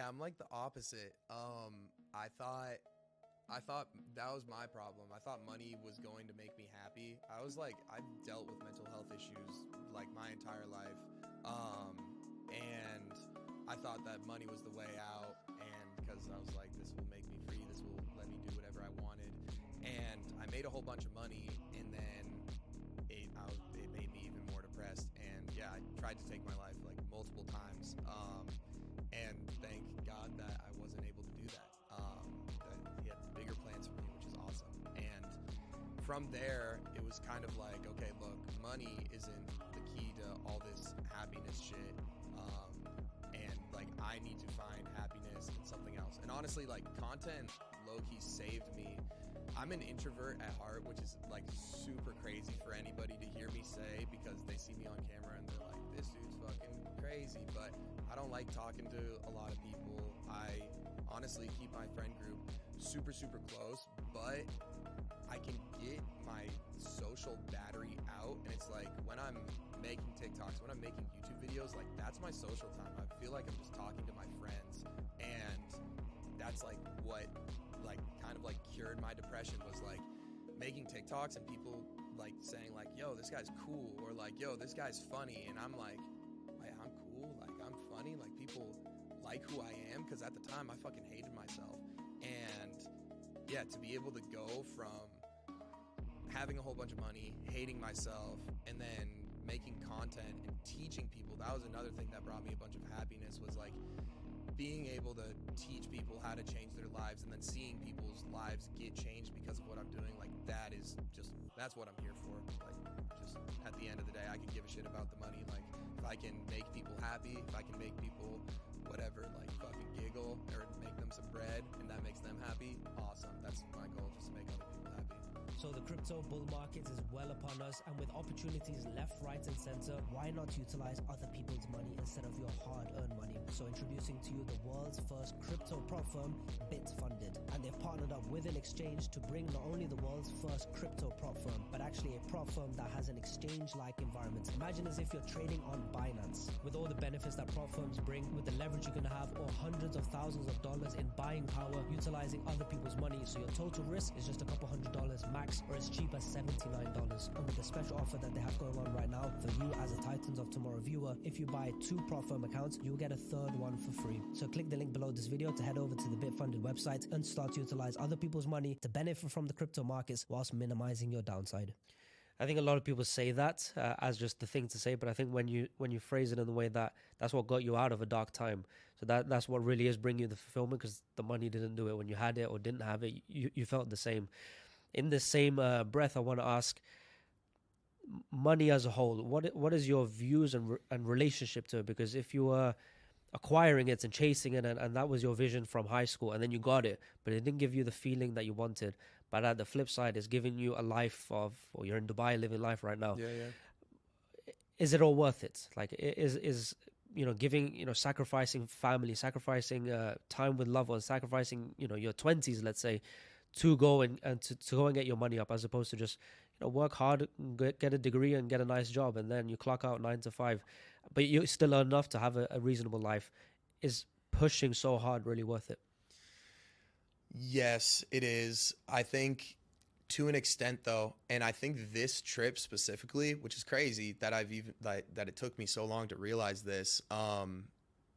Yeah, I'm like the opposite. I thought that was my problem. I thought money was going to make me happy. I was like, I've dealt with mental health issues like my entire life. And I thought that money was the way out. And because I was like, this will make me free, this will let me do whatever I wanted. And I made a whole bunch of money, and then it made me even more depressed. And yeah, I tried to take my life like multiple times. And thank God that I wasn't able to do that. That he had bigger plans for me, which is awesome. And from there, it was kind of like, okay, look, money isn't the key to all this happiness shit. And like, I need to find happiness in something else. And honestly, like, content low-key saved me. I'm an introvert at heart, which is like super crazy for anybody to hear me say, because they see me on camera and they're like, this dude's fucking crazy. But I don't like talking to a lot of people. I honestly keep my friend group super, super close, but I can get my social battery out. And it's like, when I'm making TikToks, when I'm making YouTube videos, like, that's my social time. I feel like I'm just talking to my friends, and that's like what like kind of like cured my depression, was like making TikToks and people like saying like, yo, this guy's cool, or like, yo, this guy's funny. And I'm like I'm cool, like, I'm funny, like, people like who I am, because at the time I fucking hated myself. And yeah, to be able to go from having a whole bunch of money, hating myself, and then making content and teaching people, that was another thing that brought me a bunch of happiness, was like being able to teach people how to change their lives, and then seeing people's lives get changed because of what I'm doing. Like, that's what I'm here for. Like, just at the end of the day, I can give a shit about the money. Like, if I can make people happy, if I can make people whatever, like, fucking giggle, or make them some bread, and that makes them happy, awesome. That's my goal, just to make other people happy. So the crypto bull market is well upon us, and with opportunities left, right, and center, why not utilize other people's money instead of your hard-earned money? So introducing to you the world's first crypto prop firm, Bitfunded. And they've partnered up with an exchange to bring not only the world's first crypto prop firm, but actually a prop firm that has an exchange-like environment. Imagine as if you're trading on Binance. With all the benefits that prop firms bring, with the leverage you're going to have, or hundreds of thousands of dollars in buying power, utilizing other people's money. So your total risk is just a couple $100 max, or as cheap as $79. And with the special offer that they have going on right now for you as a Titans of Tomorrow viewer, if you buy 2 prop firm accounts, you'll get a third one for free. So click the link below this video to head over to the Bitfunded website and start to utilize other people's money to benefit from the crypto markets whilst minimizing your downside. I think a lot of people say that as just the thing to say, but I think when you phrase it in the way that that's what got you out of a dark time, so that's what really is bringing you the fulfillment, because the money didn't do it. When you had it or didn't have it, you felt the same. In the same breath, I want to ask, money as a whole, what is your views and relationship to it? Because if you were acquiring it and chasing it, and that was your vision from high school, and then you got it, but it didn't give you the feeling that you wanted, but at the flip side, it's giving you a life of, or you're in Dubai living life right now. Yeah. Is it all worth it? Like, is giving, sacrificing family, sacrificing time with loved ones, sacrificing, your 20s, let's say, to go and to go and get your money up, as opposed to just work hard, get a degree and get a nice job, and then you clock out 9 to 5, but you still earn enough to have a reasonable life. Is pushing so hard really worth it? Yes, it is. I think to an extent, though, and I think this trip specifically, which is crazy that that it took me so long to realize this.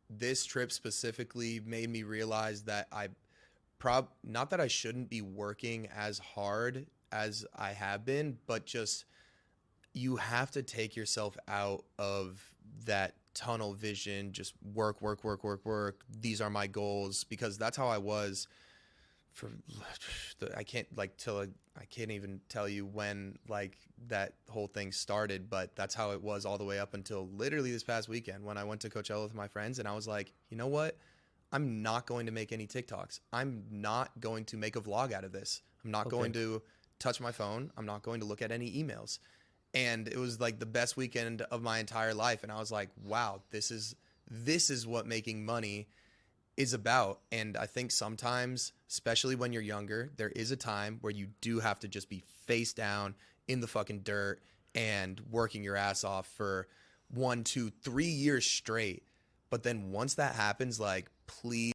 This trip specifically made me realize that not that I shouldn't be working as hard as I have been, but just you have to take yourself out of that tunnel vision, just work. These are my goals, because that's how I was I can't even tell you when like that whole thing started, but that's how it was all the way up until literally this past weekend, when I went to Coachella with my friends, and I was like, you know what? I'm not going to make any TikToks. I'm not going to make a vlog out of this. I'm not going to touch my phone. I'm not going to look at any emails. And it was like the best weekend of my entire life. And I was like, wow, this is what making money is about. And I think sometimes, especially when you're younger, there is a time where you do have to just be face down in the fucking dirt and working your ass off for 1, 2, 3 years straight. But then once that happens, like, please